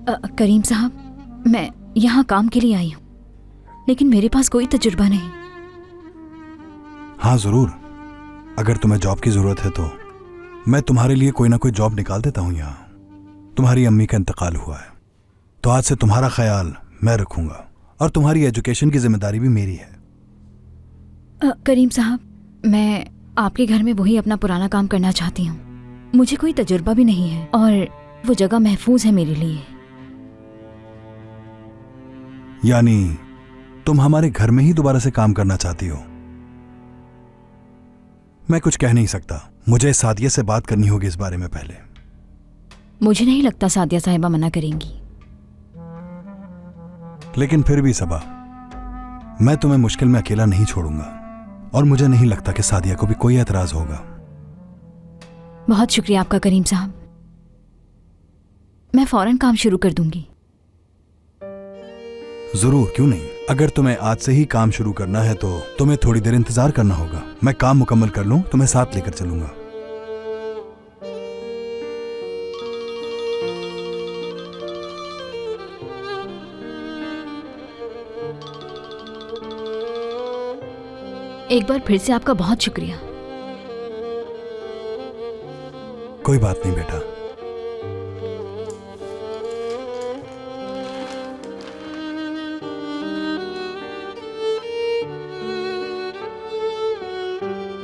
करीम साहब, मैं यहाँ काम के लिए आई हूँ, लेकिन मेरे पास कोई तजुर्बा नहीं। हाँ जरूर, अगर तुम्हें जॉब की जरूरत है तो मैं तुम्हारे लिए कोई ना कोई जॉब निकाल देता हूँ। यहाँ तुम्हारी अम्मी का इंतकाल हुआ है, तो आज से तुम्हारा ख्याल मैं रखूंगा और तुम्हारी एजुकेशन की जिम्मेदारी भी मेरी है। करीम साहब, मैं आपके घर में वही अपना पुराना काम करना चाहती हूँ। मुझे कोई तजुर्बा भी नहीं है और वो जगह महफूज है मेरे लिए। यानी तुम हमारे घर में ही दोबारा से काम करना चाहती हो? मैं कुछ कह नहीं सकता, मुझे सादिया से बात करनी होगी इस बारे में पहले। मुझे नहीं लगता सादिया साहिबा मना करेंगी। लेकिन फिर भी सबा, मैं तुम्हें मुश्किल में अकेला नहीं छोड़ूंगा और मुझे नहीं लगता कि सादिया को भी कोई एतराज होगा। बहुत शुक्रिया आपका करीम साहब, मैं फौरन काम शुरू कर दूंगी। जरूर, क्यों नहीं। अगर तुम्हें आज से ही काम शुरू करना है तो तुम्हें थोड़ी देर इंतजार करना होगा। मैं काम मुकम्मल कर लूं, तुम्हें साथ लेकर चलूंगा। एक बार फिर से आपका बहुत शुक्रिया। कोई बात नहीं बेटा।